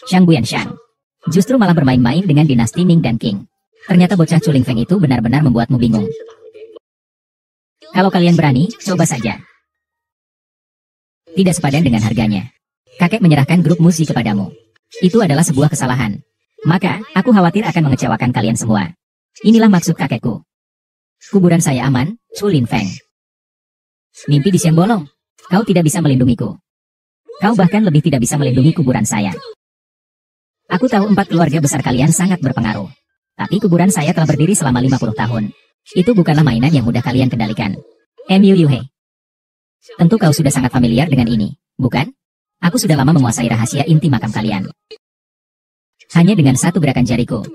Shang Buyanshang. Justru malah bermain-main dengan dinasti Ming dan Qing. Ternyata bocah Culing Feng itu benar-benar membuatmu bingung. Kalau kalian berani, coba saja. Tidak sepadan dengan harganya. Kakek menyerahkan grup musik kepadamu. Itu adalah sebuah kesalahan. Maka, aku khawatir akan mengecewakan kalian semua. Inilah maksud kakekku. Kuburan saya aman, Culing Feng. Mimpi di siang bolong. Kau tidak bisa melindungiku. Kau bahkan lebih tidak bisa melindungi kuburan saya. Aku tahu 4 keluarga besar kalian sangat berpengaruh. Tapi kuburan saya telah berdiri selama 50 tahun. Itu bukanlah mainan yang mudah kalian kendalikan. Mu Yuhei. Tentu kau sudah sangat familiar dengan ini, bukan? Aku sudah lama menguasai rahasia inti makam kalian. Hanya dengan satu gerakan jariku,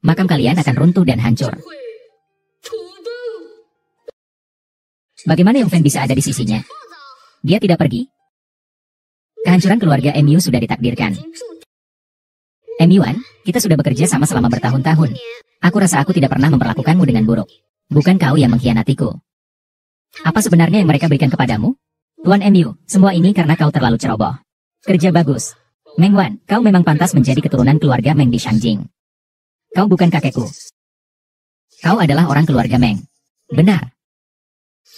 makam kalian akan runtuh dan hancur. Bagaimana Yang Feng bisa ada di sisinya? Dia tidak pergi. Kehancuran keluarga Mu sudah ditakdirkan. Yuan, kita sudah bekerja sama selama bertahun-tahun. Aku rasa aku tidak pernah memperlakukanmu dengan buruk. Bukan kau yang mengkhianatiku. Apa sebenarnya yang mereka berikan kepadamu? Tuan Mu, semua ini karena kau terlalu ceroboh. Kerja bagus. Meng Wan, kau memang pantas menjadi keturunan keluarga Meng di Shangjing. Kau bukan kakekku. Kau adalah orang keluarga Meng. Benar.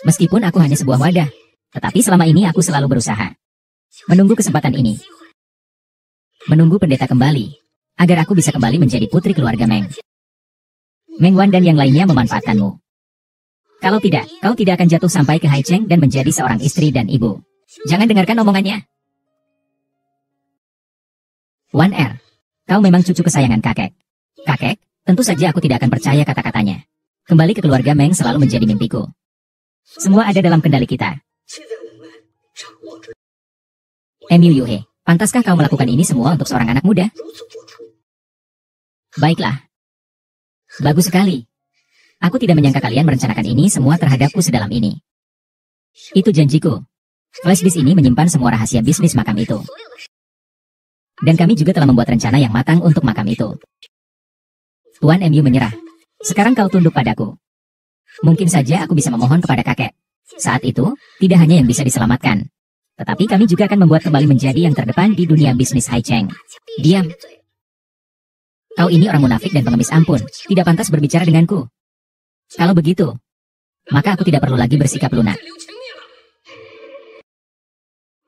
Meskipun aku hanya sebuah wadah, tetapi selama ini aku selalu berusaha. Menunggu kesempatan ini. Menunggu pendeta kembali, agar aku bisa kembali menjadi putri keluarga Meng. Meng Wan dan yang lainnya memanfaatkanmu. Kalau tidak, kau tidak akan jatuh sampai ke Hai Cheng dan menjadi seorang istri dan ibu. Jangan dengarkan omongannya. Wan Er, kau memang cucu kesayangan kakek. Kakek, tentu saja aku tidak akan percaya kata-katanya. Kembali ke keluarga Meng selalu menjadi mimpiku. Semua ada dalam kendali kita. Mu Yuhei, pantaskah kau melakukan ini semua untuk seorang anak muda? Baiklah. Bagus sekali. Aku tidak menyangka kalian merencanakan ini semua terhadapku sedalam ini. Itu janjiku. Flashdisk ini menyimpan semua rahasia bisnis makam itu. Dan kami juga telah membuat rencana yang matang untuk makam itu. Tuan Mu menyerah. Sekarang kau tunduk padaku. Mungkin saja aku bisa memohon kepada kakek. Saat itu, tidak hanya yang bisa diselamatkan, tetapi kami juga akan membuat kembali menjadi yang terdepan di dunia bisnis Hai Cheng. Diam. Kau ini orang munafik dan pengemis ampun, tidak pantas berbicara denganku. Kalau begitu, maka aku tidak perlu lagi bersikap lunak.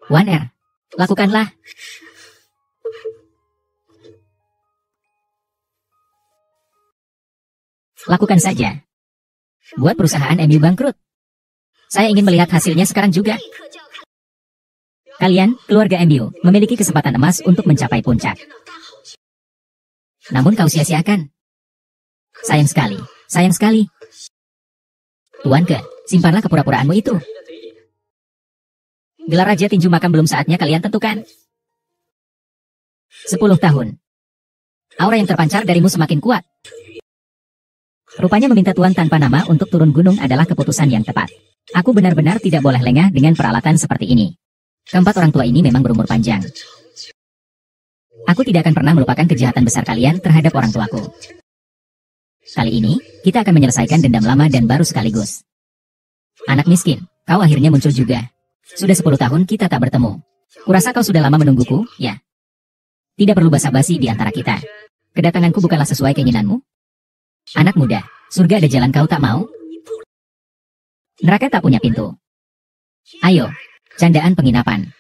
Wan Er, lakukanlah. Lakukan saja. Buat perusahaan Mu bangkrut. Saya ingin melihat hasilnya sekarang juga. Kalian, keluarga Mu, memiliki kesempatan emas untuk mencapai puncak. Namun kau sia-siakan. Sayang sekali, sayang sekali. Tuan Ke, simpanlah kepura-puraanmu itu. Gelar Raja Tinju Makam belum saatnya kalian tentukan. 10 tahun. Aura yang terpancar darimu semakin kuat. Rupanya meminta tuan tanpa nama untuk turun gunung adalah keputusan yang tepat. Aku benar-benar tidak boleh lengah dengan peralatan seperti ini. Keempat orang tua ini memang berumur panjang. Aku tidak akan pernah melupakan kejahatan besar kalian terhadap orang tuaku. Kali ini, kita akan menyelesaikan dendam lama dan baru sekaligus. Anak miskin, kau akhirnya muncul juga. Sudah 10 tahun kita tak bertemu. Kurasa kau sudah lama menungguku, ya? Tidak perlu basa-basi di antara kita. Kedatanganku bukanlah sesuai keinginanmu. Anak muda, surga ada jalan kau tak mau? Neraka tak punya pintu. Ayo, candaan penginapan.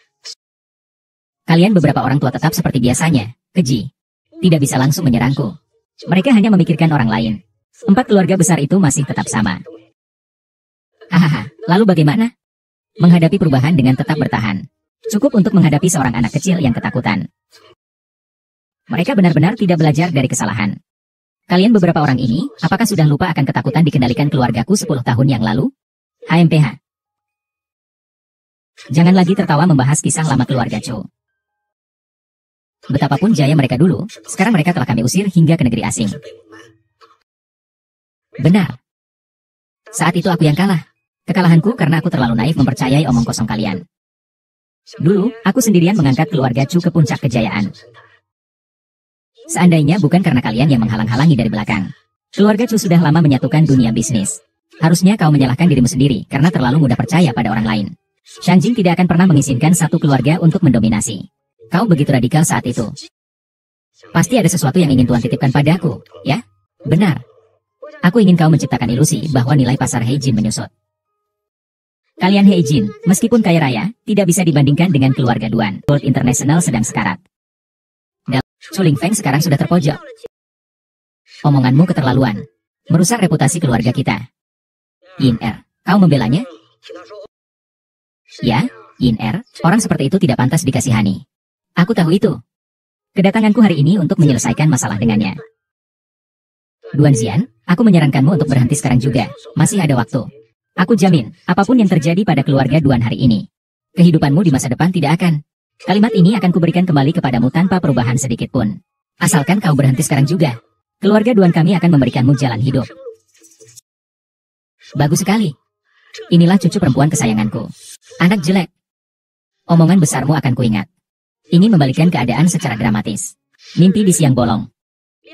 Kalian beberapa orang tua tetap seperti biasanya, keji. Tidak bisa langsung menyerangku. Mereka hanya memikirkan orang lain. 4 keluarga besar itu masih tetap sama. Hahaha, lalu bagaimana? Menghadapi perubahan dengan tetap bertahan. Cukup untuk menghadapi seorang anak kecil yang ketakutan. Mereka benar-benar tidak belajar dari kesalahan. Kalian beberapa orang ini, apakah sudah lupa akan ketakutan dikendalikan keluargaku 10 tahun yang lalu? HMPH. Jangan lagi tertawa membahas kisah lama keluarga Cho. Betapapun jaya mereka dulu, sekarang mereka telah kami usir hingga ke negeri asing. Benar. Saat itu aku yang kalah. Kekalahanku karena aku terlalu naif mempercayai omong kosong kalian. Dulu, aku sendirian mengangkat keluarga Chu ke puncak kejayaan. Seandainya bukan karena kalian yang menghalang-halangi dari belakang. Keluarga Chu sudah lama menyatukan dunia bisnis. Harusnya kau menyalahkan dirimu sendiri karena terlalu mudah percaya pada orang lain. Shangjing tidak akan pernah mengizinkan satu keluarga untuk mendominasi. Kau begitu radikal saat itu. Pasti ada sesuatu yang ingin Tuan titipkan padaku, ya? Benar. Aku ingin kau menciptakan ilusi bahwa nilai pasar Heijin menyusut. Kalian Heijin, meskipun kaya raya, tidak bisa dibandingkan dengan keluarga Duan. Gold International sedang sekarat. Dan Chu Lingfeng sekarang sudah terpojok. Omonganmu keterlaluan. Merusak reputasi keluarga kita. Yin Er, kau membelanya? Ya, Yin Er, orang seperti itu tidak pantas dikasihani. Aku tahu itu. Kedatanganku hari ini untuk menyelesaikan masalah dengannya. Duan Xian, aku menyarankanmu untuk berhenti sekarang juga. Masih ada waktu. Aku jamin, apapun yang terjadi pada keluarga Duan hari ini, kehidupanmu di masa depan tidak akan. Kalimat ini akan kuberikan kembali kepadamu tanpa perubahan sedikit pun. Asalkan kau berhenti sekarang juga. Keluarga Duan kami akan memberikanmu jalan hidup. Bagus sekali. Inilah cucu perempuan kesayanganku. Anak jelek. Omongan besarmu akan kuingat. Ingin membalikkan keadaan secara dramatis. Mimpi di siang bolong.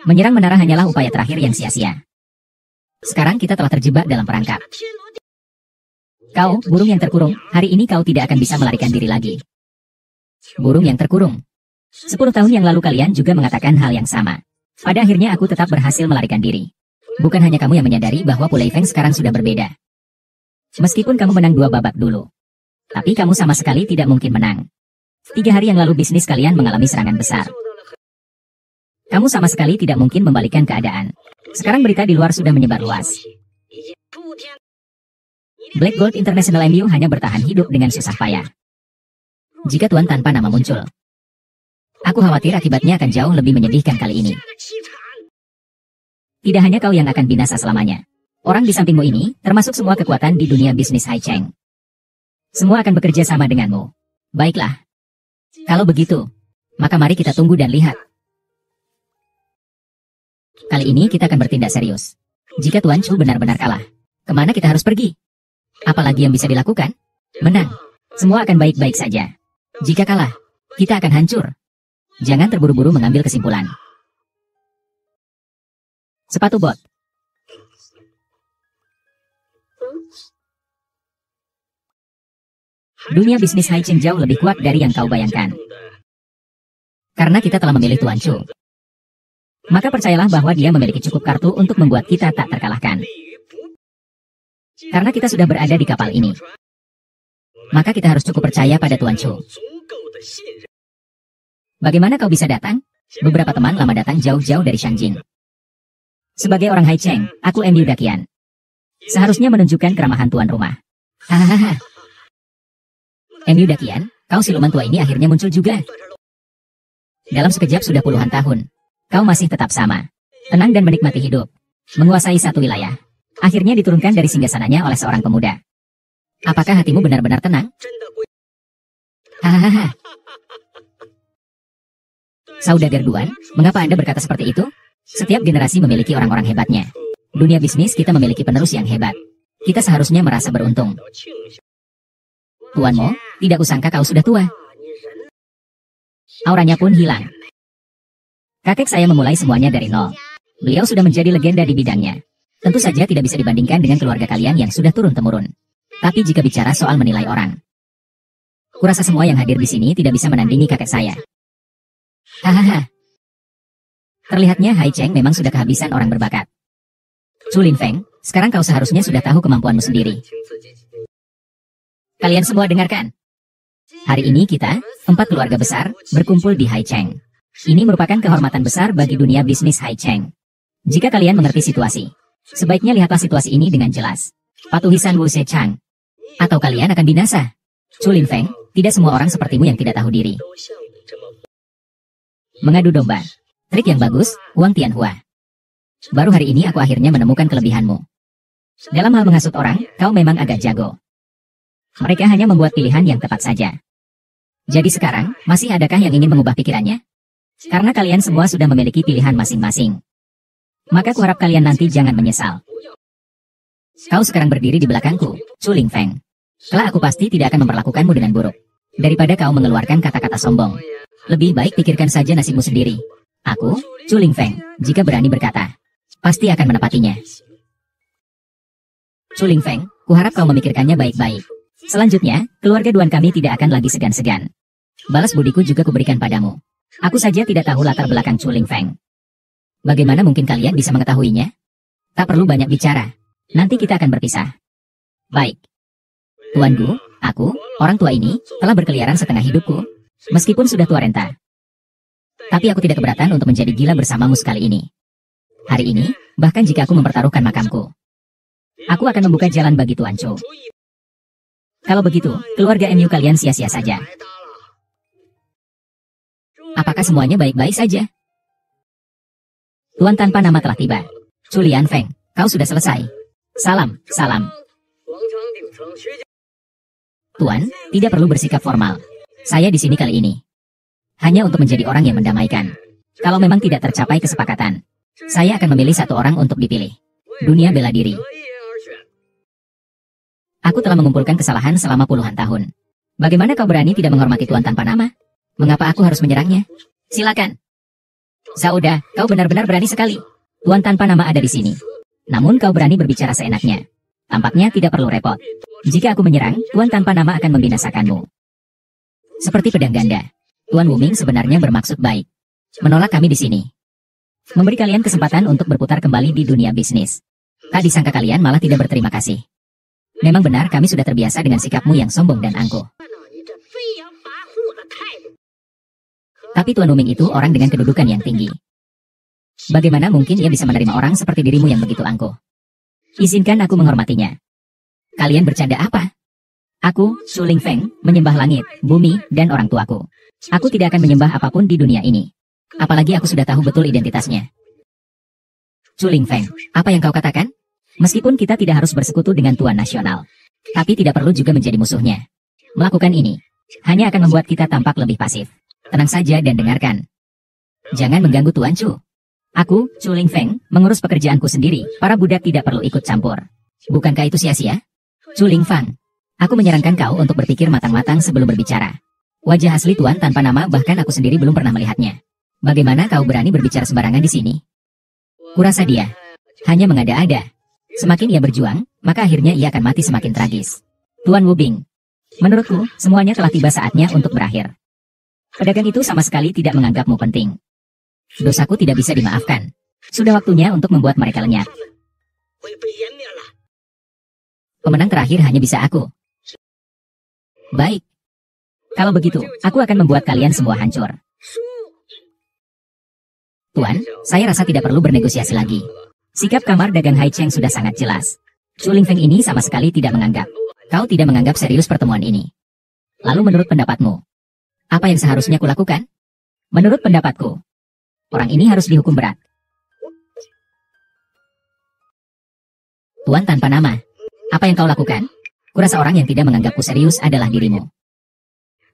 Menyerang menara hanyalah upaya terakhir yang sia-sia. Sekarang kita telah terjebak dalam perangkap. Kau, burung yang terkurung, hari ini kau tidak akan bisa melarikan diri lagi. Burung yang terkurung. 10 tahun yang lalu kalian juga mengatakan hal yang sama. Pada akhirnya aku tetap berhasil melarikan diri. Bukan hanya kamu yang menyadari bahwa Pu Leifeng sekarang sudah berbeda. Meskipun kamu menang 2 babak dulu. Tapi kamu sama sekali tidak mungkin menang. 3 hari yang lalu bisnis kalian mengalami serangan besar. Kamu sama sekali tidak mungkin membalikkan keadaan. Sekarang berita di luar sudah menyebar luas. Black Gold International MU hanya bertahan hidup dengan susah payah. Jika Tuan tanpa nama muncul, aku khawatir akibatnya akan jauh lebih menyedihkan kali ini. Tidak hanya kau yang akan binasa selamanya. Orang di sampingmu ini, termasuk semua kekuatan di dunia bisnis Hai Cheng. Semua akan bekerja sama denganmu. Baiklah. Kalau begitu, maka mari kita tunggu dan lihat. Kali ini kita akan bertindak serius. Jika Tuan Chu benar-benar kalah, kemana kita harus pergi? Apalagi yang bisa dilakukan? Menang. Semua akan baik-baik saja. Jika kalah, kita akan hancur. Jangan terburu-buru mengambil kesimpulan. Sepatu bot. Dunia bisnis Hai Cheng jauh lebih kuat dari yang kau bayangkan. Karena kita telah memilih Tuan Chu. Maka percayalah bahwa dia memiliki cukup kartu untuk membuat kita tak terkalahkan. Karena kita sudah berada di kapal ini, maka kita harus cukup percaya pada Tuan Chu. Bagaimana kau bisa datang? Beberapa teman lama datang jauh-jauh dari Shangjin. Sebagai orang Hai Cheng, aku MU Dakian. Seharusnya menunjukkan keramahan tuan rumah. Hahaha. MU Dakian, kau siluman tua ini akhirnya muncul juga. Dalam sekejap sudah puluhan tahun, kau masih tetap sama. Tenang dan menikmati hidup. Menguasai satu wilayah. Akhirnya diturunkan dari singgasananya oleh seorang pemuda. Apakah hatimu benar-benar tenang? Hahaha. Saudagar Duan, mengapa Anda berkata seperti itu? Setiap generasi memiliki orang-orang hebatnya. Dunia bisnis kita memiliki penerus yang hebat. Kita seharusnya merasa beruntung. Tuan Mo, tidak kusangka kau sudah tua. Auranya pun hilang. Kakek saya memulai semuanya dari nol. Beliau sudah menjadi legenda di bidangnya. Tentu saja tidak bisa dibandingkan dengan keluarga kalian yang sudah turun-temurun. Tapi jika bicara soal menilai orang, kurasa semua yang hadir di sini tidak bisa menandingi kakek saya. Hahaha. Terlihatnya Hai Cheng memang sudah kehabisan orang berbakat. Chu Lingfeng, sekarang kau seharusnya sudah tahu kemampuanmu sendiri. Kalian semua dengarkan. Hari ini kita, 4 keluarga besar, berkumpul di Hai Cheng. Ini merupakan kehormatan besar bagi dunia bisnis Hai Cheng. Jika kalian mengerti situasi, sebaiknya lihatlah situasi ini dengan jelas. Patuhi San Wu Se Chang. Atau kalian akan binasa. Chu Lingfeng, tidak semua orang sepertimu yang tidak tahu diri. Mengadu domba. Trik yang bagus, Wang Tianhua. Baru hari ini aku akhirnya menemukan kelebihanmu. Dalam hal menghasut orang, kau memang agak jago. Mereka hanya membuat pilihan yang tepat saja. Jadi sekarang, masih adakah yang ingin mengubah pikirannya? Karena kalian semua sudah memiliki pilihan masing-masing. Maka kuharap kalian nanti jangan menyesal. Kau sekarang berdiri di belakangku, Chu Lingfeng. Kelak aku pasti tidak akan memperlakukanmu dengan buruk. Daripada kau mengeluarkan kata-kata sombong. Lebih baik pikirkan saja nasibmu sendiri. Aku, Chu Lingfeng, jika berani berkata, pasti akan menepatinya. Chu Lingfeng, kuharap kau memikirkannya baik-baik. Selanjutnya, keluarga Duan kami tidak akan lagi segan-segan. Balas budiku juga kuberikan padamu. Aku saja tidak tahu latar belakang Chuling Feng. Bagaimana mungkin kalian bisa mengetahuinya? Tak perlu banyak bicara. Nanti kita akan berpisah. Baik. Tuan Gu, aku, orang tua ini, telah berkeliaran setengah hidupku, meskipun sudah tua renta. Tapi aku tidak keberatan untuk menjadi gila bersamamu sekali ini. Hari ini, bahkan jika aku mempertaruhkan makamku, aku akan membuka jalan bagi Tuan Cho. Kalau begitu, keluarga MU kalian sia-sia saja. Apakah semuanya baik-baik saja? Tuan tanpa nama telah tiba. Chu Lianfeng, kau sudah selesai. Salam, salam. Tuan, tidak perlu bersikap formal. Saya di sini kali ini hanya untuk menjadi orang yang mendamaikan. Kalau memang tidak tercapai kesepakatan, saya akan memilih satu orang untuk dipilih. Dunia bela diri. Aku telah mengumpulkan kesalahan selama puluhan tahun. Bagaimana kau berani tidak menghormati Tuan tanpa nama? Mengapa aku harus menyerangnya? Silakan. Sauda, kau benar-benar berani sekali. Tuan tanpa nama ada di sini. Namun kau berani berbicara seenaknya. Tampaknya tidak perlu repot. Jika aku menyerang, Tuan tanpa nama akan membinasakanmu. Seperti pedang ganda. Tuan Wuming sebenarnya bermaksud baik. Menolak kami di sini. Memberi kalian kesempatan untuk berputar kembali di dunia bisnis. Tak disangka kalian malah tidak berterima kasih. Memang benar kami sudah terbiasa dengan sikapmu yang sombong dan angkuh. Tapi Tuan Wuming itu orang dengan kedudukan yang tinggi. Bagaimana mungkin ia bisa menerima orang seperti dirimu yang begitu angkuh? Izinkan aku menghormatinya. Kalian bercanda apa? Aku, Chuling Feng, menyembah langit, bumi, dan orang tuaku. Aku tidak akan menyembah apapun di dunia ini. Apalagi aku sudah tahu betul identitasnya. Chuling Feng, apa yang kau katakan? Meskipun kita tidak harus bersekutu dengan Tuan Nasional, tapi tidak perlu juga menjadi musuhnya. Melakukan ini hanya akan membuat kita tampak lebih pasif. Tenang saja dan dengarkan. Jangan mengganggu Tuan Chu. Aku, Chuling Feng, mengurus pekerjaanku sendiri. Para budak tidak perlu ikut campur. Bukankah itu sia-sia? Chuling Feng, aku menyarankan kau untuk berpikir matang-matang sebelum berbicara. Wajah asli Tuan tanpa nama bahkan aku sendiri belum pernah melihatnya. Bagaimana kau berani berbicara sembarangan di sini? Kurasa dia hanya mengada-ada. Semakin ia berjuang, maka akhirnya ia akan mati semakin tragis. Tuan Wubing, menurutku, semuanya telah tiba saatnya untuk berakhir. Pedagang itu sama sekali tidak menganggapmu penting. Dosaku tidak bisa dimaafkan. Sudah waktunya untuk membuat mereka lenyap. Pemenang terakhir hanya bisa aku. Baik. Kalau begitu, aku akan membuat kalian semua hancur. Tuan, saya rasa tidak perlu bernegosiasi lagi. Sikap kamar dagang Hai Cheng sudah sangat jelas. Chuling Feng ini sama sekali tidak menganggap. Kau tidak menganggap serius pertemuan ini. Lalu menurut pendapatmu, apa yang seharusnya kulakukan? Menurut pendapatku, orang ini harus dihukum berat. Tuan tanpa nama, apa yang kau lakukan? Kurasa orang yang tidak menganggapku serius adalah dirimu.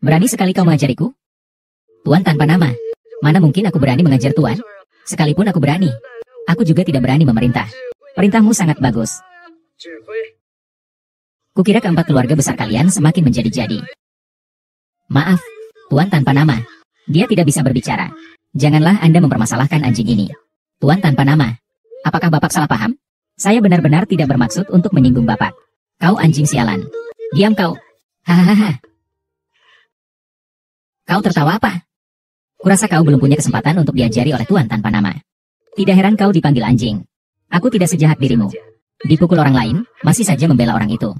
Berani sekali kau mengajariku? Tuan tanpa nama, mana mungkin aku berani mengajar Tuan? Sekalipun aku berani, aku juga tidak berani memerintah. Perintahmu sangat bagus. Kukira keempat keluarga besar kalian semakin menjadi-jadi. Maaf, Tuan tanpa nama. Dia tidak bisa berbicara. Janganlah Anda mempermasalahkan anjing ini. Tuan tanpa nama. Apakah Bapak salah paham? Saya benar-benar tidak bermaksud untuk menyinggung Bapak. Kau anjing sialan. Diam kau. Hahaha. Kau tertawa apa? Kurasa kau belum punya kesempatan untuk diajari oleh Tuan tanpa nama. Tidak heran kau dipanggil anjing. Aku tidak sejahat dirimu. Dipukul orang lain, masih saja membela orang itu.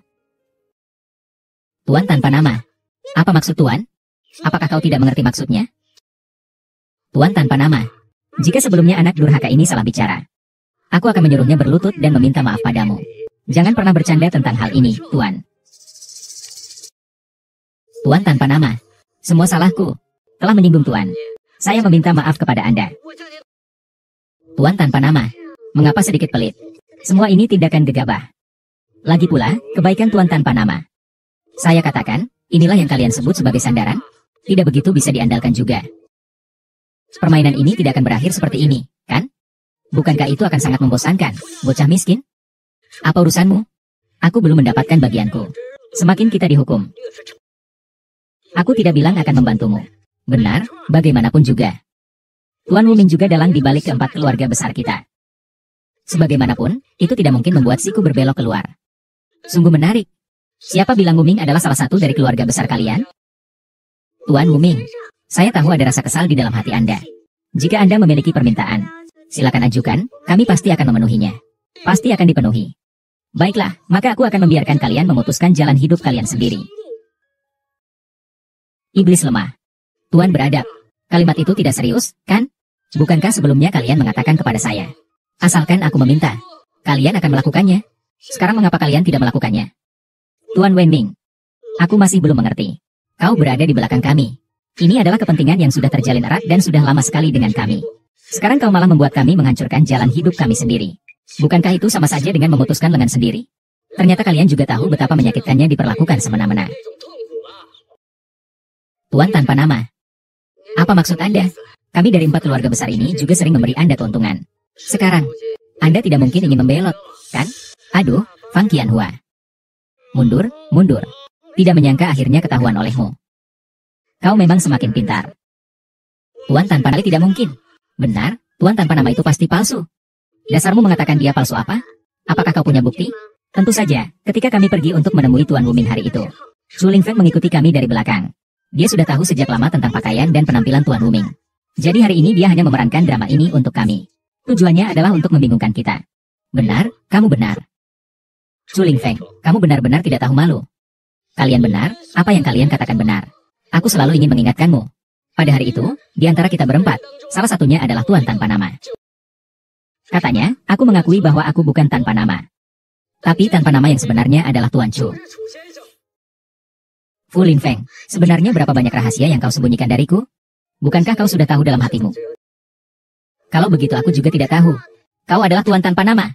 Tuan tanpa nama. Apa maksud Tuan? Apakah kau tidak mengerti maksudnya? Tuan tanpa nama. Jika sebelumnya anak durhaka ini salah bicara, aku akan menyuruhnya berlutut dan meminta maaf padamu. Jangan pernah bercanda tentang hal ini, Tuan. Tuan tanpa nama. Semua salahku. Telah menyinggung Tuan. Saya meminta maaf kepada Anda. Tuan tanpa nama. Mengapa sedikit pelit? Semua ini tindakan gegabah. Lagi pula, kebaikan Tuan tanpa nama. Saya katakan, inilah yang kalian sebut sebagai sandaran. Tidak begitu bisa diandalkan juga. Permainan ini tidak akan berakhir seperti ini, kan? Bukankah itu akan sangat membosankan, bocah miskin? Apa urusanmu? Aku belum mendapatkan bagianku. Semakin kita dihukum, aku tidak bilang akan membantumu. Benar, bagaimanapun juga. Tuan Wuming juga dalang di balik keempat keluarga besar kita. Sebagaimanapun, itu tidak mungkin membuat siku berbelok keluar. Sungguh menarik. Siapa bilang Wuming adalah salah satu dari keluarga besar kalian? Tuan Wuming, saya tahu ada rasa kesal di dalam hati Anda. Jika Anda memiliki permintaan, silakan ajukan, kami pasti akan memenuhinya. Pasti akan dipenuhi. Baiklah, maka aku akan membiarkan kalian memutuskan jalan hidup kalian sendiri. Iblis lemah. Tuan beradab. Kalimat itu tidak serius, kan? Bukankah sebelumnya kalian mengatakan kepada saya, asalkan aku meminta, kalian akan melakukannya? Sekarang mengapa kalian tidak melakukannya? Tuan Wenming, aku masih belum mengerti. Kau berada di belakang kami. Ini adalah kepentingan yang sudah terjalin erat dan sudah lama sekali dengan kami. Sekarang kau malah membuat kami menghancurkan jalan hidup kami sendiri. Bukankah itu sama saja dengan memutuskan lengan sendiri? Ternyata kalian juga tahu betapa menyakitkannya diperlakukan semena-mena. Tuan tanpa nama. Apa maksud Anda? Kami dari 4 keluarga besar ini juga sering memberi Anda keuntungan. Sekarang, Anda tidak mungkin ingin membelot, kan? Aduh, Fang Qianhua. Mundur, mundur. Tidak menyangka akhirnya ketahuan olehmu. Kau memang semakin pintar. Tuan tanpa nama tidak mungkin. Benar, Tuan tanpa nama itu pasti palsu. Dasarmu mengatakan dia palsu apa? Apakah kau punya bukti? Tentu saja, ketika kami pergi untuk menemui Tuan Wuming hari itu, Chu Lingfeng mengikuti kami dari belakang. Dia sudah tahu sejak lama tentang pakaian dan penampilan Tuan Wuming. Jadi hari ini dia hanya memerankan drama ini untuk kami. Tujuannya adalah untuk membingungkan kita. Benar, kamu benar. Chu Lingfeng, kamu benar-benar tidak tahu malu. Kalian benar, apa yang kalian katakan benar. Aku selalu ingin mengingatkanmu. Pada hari itu, di antara kita berempat, salah satunya adalah Tuan tanpa nama. Katanya, aku mengakui bahwa aku bukan tanpa nama. Tapi tanpa nama yang sebenarnya adalah Tuan Chu. Fu Lingfeng, sebenarnya berapa banyak rahasia yang kau sembunyikan dariku? Bukankah kau sudah tahu dalam hatimu? Kalau begitu aku juga tidak tahu. Kau adalah Tuan tanpa nama.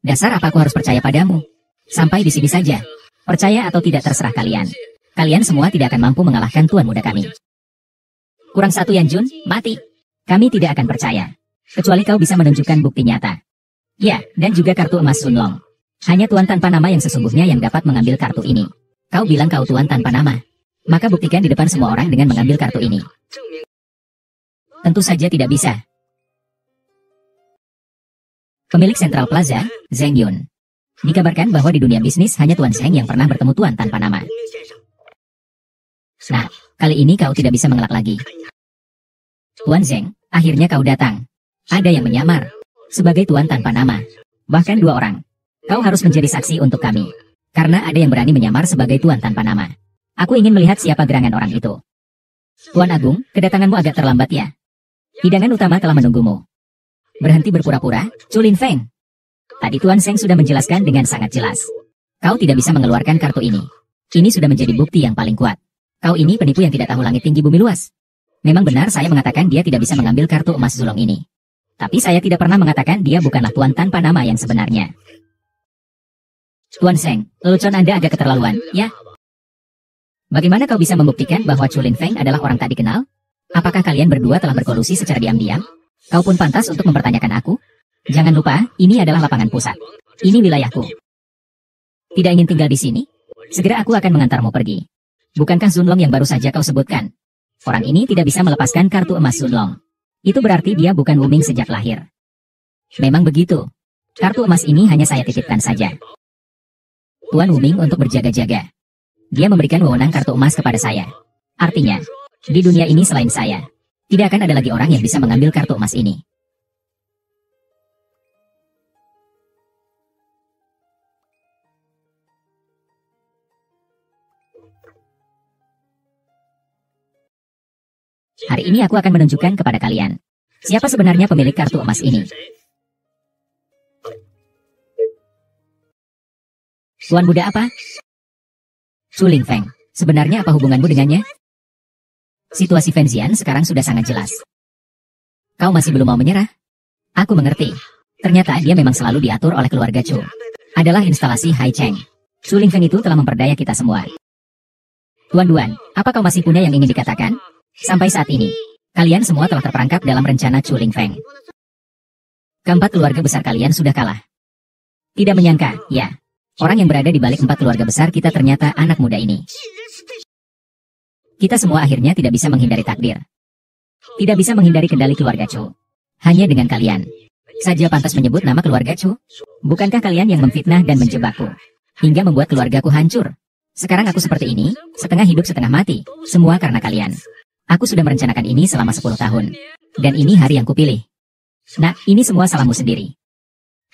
Dasar apa aku harus percaya padamu? Sampai di sini saja. Percaya atau tidak terserah kalian. Kalian semua tidak akan mampu mengalahkan Tuan muda kami. Kurang satu Yan Jun, mati. Kami tidak akan percaya. Kecuali kau bisa menunjukkan bukti nyata. Ya, dan juga kartu emas Sun Long. Hanya Tuan tanpa nama yang sesungguhnya yang dapat mengambil kartu ini. Kau bilang kau Tuan tanpa nama. Maka buktikan di depan semua orang dengan mengambil kartu ini. Tentu saja tidak bisa. Pemilik Central Plaza, Zheng Yun. Dikabarkan bahwa di dunia bisnis hanya Tuan Zheng yang pernah bertemu Tuan tanpa nama. Nah, kali ini kau tidak bisa mengelak lagi. Tuan Zheng, akhirnya kau datang. Ada yang menyamar sebagai Tuan tanpa nama. Bahkan 2 orang. Kau harus menjadi saksi untuk kami. Karena ada yang berani menyamar sebagai Tuan tanpa nama. Aku ingin melihat siapa gerangan orang itu. Tuan Agung, kedatanganmu agak terlambat ya. Hidangan utama telah menunggumu. Berhenti berpura-pura, Chu Lingfeng. Tadi Tuan Zheng sudah menjelaskan dengan sangat jelas. Kau tidak bisa mengeluarkan kartu ini. Ini sudah menjadi bukti yang paling kuat. Kau ini penipu yang tidak tahu langit tinggi bumi luas. Memang benar saya mengatakan dia tidak bisa mengambil kartu emas Zulong ini. Tapi saya tidak pernah mengatakan dia bukanlah Tuan tanpa nama yang sebenarnya. Tuan Zheng, lelucon Anda agak keterlaluan, ya? Bagaimana kau bisa membuktikan bahwa Chu Lingfeng adalah orang tak dikenal? Apakah kalian berdua telah berkolusi secara diam-diam? Kau pun pantas untuk mempertanyakan aku? Jangan lupa, ini adalah lapangan pusat. Ini wilayahku. Tidak ingin tinggal di sini? Segera aku akan mengantarmu pergi. Bukankah Sun Long yang baru saja kau sebutkan? Orang ini tidak bisa melepaskan kartu emas Sun Long. Itu berarti dia bukan Wuming sejak lahir. Memang begitu. Kartu emas ini hanya saya titipkan saja. Tuan Wuming untuk berjaga-jaga. Dia memberikan wewenang kartu emas kepada saya. Artinya, di dunia ini selain saya, tidak akan ada lagi orang yang bisa mengambil kartu emas ini. Hari ini aku akan menunjukkan kepada kalian, siapa sebenarnya pemilik kartu emas ini. Tuan muda apa? Chu Lingfeng, sebenarnya apa hubunganmu dengannya? Situasi Fenzian sekarang sudah sangat jelas. Kau masih belum mau menyerah? Aku mengerti. Ternyata dia memang selalu diatur oleh keluarga Chu. Adalah instalasi Hai Cheng. Chu Lingfeng itu telah memperdaya kita semua. Tuan Duan, apa kau masih punya yang ingin dikatakan? Sampai saat ini, kalian semua telah terperangkap dalam rencana Chu Lingfeng. Keempat keluarga besar kalian sudah kalah. Tidak menyangka, ya. Orang yang berada di balik 4 keluarga besar kita ternyata anak muda ini. Kita semua akhirnya tidak bisa menghindari takdir. Tidak bisa menghindari kendali keluarga Chu. Hanya dengan kalian saja pantas menyebut nama keluarga Chu. Bukankah kalian yang memfitnah dan menjebakku, hingga membuat keluargaku hancur? Sekarang aku seperti ini, setengah hidup setengah mati, semua karena kalian. Aku sudah merencanakan ini selama 10 tahun. Dan ini hari yang kupilih. Nah, ini semua salahmu sendiri.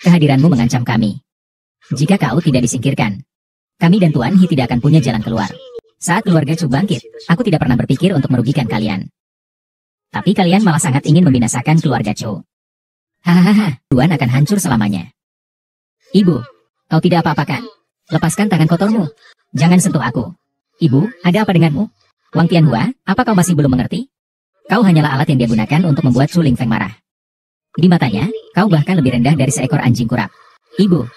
Kehadiranmu mengancam kami. Jika kau tidak disingkirkan, kami dan Tuan He tidak akan punya jalan keluar. Saat keluarga Chu bangkit, aku tidak pernah berpikir untuk merugikan kalian. Tapi kalian malah sangat ingin membinasakan keluarga Chu. Hahaha, Tuan akan hancur selamanya. Ibu, kau tidak apa-apakan? Lepaskan tangan kotormu. Jangan sentuh aku. Ibu, ada apa denganmu? Wang Tianhua, apa kau masih belum mengerti? Kau hanyalah alat yang dia gunakan untuk membuat Chu Lingfeng marah. Di matanya, kau bahkan lebih rendah dari seekor anjing kurap. Ibu,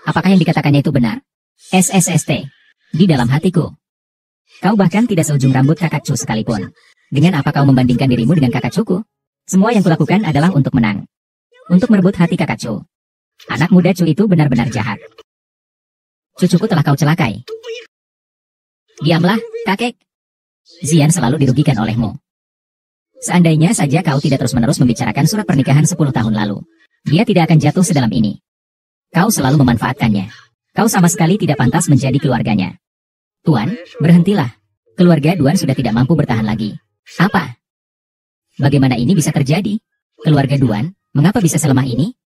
apakah yang dikatakannya itu benar? SSST. Di dalam hatiku. Kau bahkan tidak seujung rambut kakak Chu sekalipun. Dengan apa kau membandingkan dirimu dengan kakak Chuku? Semua yang kulakukan adalah untuk menang. Untuk merebut hati kakak Chu. Anak muda Chu itu benar-benar jahat. Cucuku telah kau celakai. Diamlah, kakek. Zian selalu dirugikan olehmu. Seandainya saja kau tidak terus-menerus membicarakan surat pernikahan 10 tahun lalu, dia tidak akan jatuh sedalam ini. Kau selalu memanfaatkannya. Kau sama sekali tidak pantas menjadi keluarganya. Tuan, berhentilah. Keluarga Duan sudah tidak mampu bertahan lagi. Apa? Bagaimana ini bisa terjadi? Keluarga Duan, mengapa bisa selemah ini?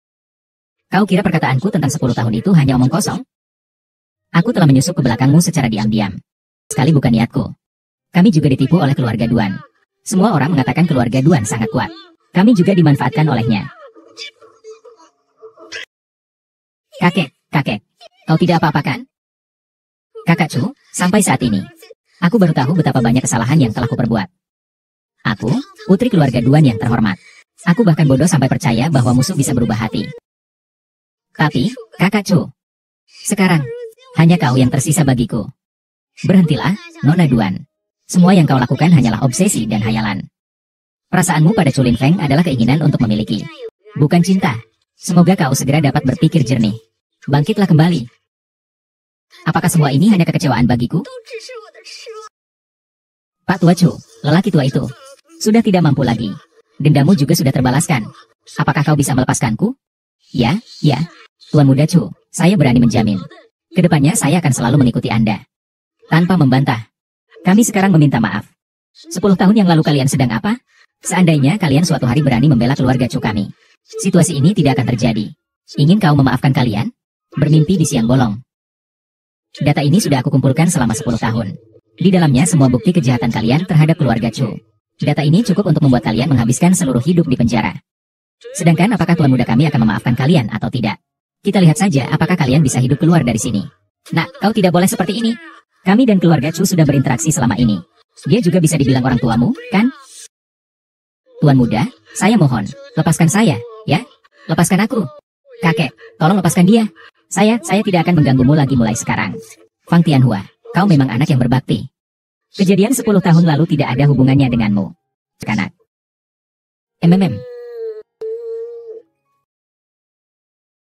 Kau kira perkataanku tentang 10 tahun itu hanya omong kosong? Aku telah menyusup ke belakangmu secara diam-diam. Sekali bukan niatku. Kami juga ditipu oleh keluarga Duan. Semua orang mengatakan keluarga Duan sangat kuat. Kami juga dimanfaatkan olehnya. Kakek, kau tidak apa-apa kan? Kakak Chu, sampai saat ini, aku baru tahu betapa banyak kesalahan yang telah kuperbuat. Aku, putri keluarga Duan yang terhormat. Aku bahkan bodoh sampai percaya bahwa musuh bisa berubah hati. Tapi, kakak Chu, sekarang, hanya kau yang tersisa bagiku. Berhentilah, Nona Duan. Semua yang kau lakukan hanyalah obsesi dan hayalan. Perasaanmu pada Chu Lingfeng adalah keinginan untuk memiliki. Bukan cinta. Semoga kau segera dapat berpikir jernih. Bangkitlah kembali. Apakah semua ini hanya kekecewaan bagiku? Pak Tua Chu, lelaki tua itu, sudah tidak mampu lagi. Dendamu juga sudah terbalaskan. Apakah kau bisa melepaskanku? Ya. Tuan Muda Chu, saya berani menjamin. Kedepannya saya akan selalu mengikuti Anda. Tanpa membantah. Kami sekarang meminta maaf. 10 tahun yang lalu kalian sedang apa? Seandainya kalian suatu hari berani membela keluarga Chu kami, situasi ini tidak akan terjadi. Ingin kau memaafkan kalian? Bermimpi di siang bolong. Data ini sudah aku kumpulkan selama 10 tahun. Di dalamnya semua bukti kejahatan kalian terhadap keluarga Chu. Data ini cukup untuk membuat kalian menghabiskan seluruh hidup di penjara. Sedangkan apakah Tuan Muda kami akan memaafkan kalian atau tidak? Kita lihat saja apakah kalian bisa hidup keluar dari sini. Nah, kau tidak boleh seperti ini. Kami dan keluarga Chu sudah berinteraksi selama ini. Dia juga bisa dibilang orang tuamu, kan? Tuan Muda, saya mohon, lepaskan saya, ya? Lepaskan aku. Kakek, tolong lepaskan dia. Saya tidak akan mengganggumu lagi mulai sekarang. Fang Tianhua, kau memang anak yang berbakti. Kejadian 10 tahun lalu tidak ada hubungannya denganmu. Kanak.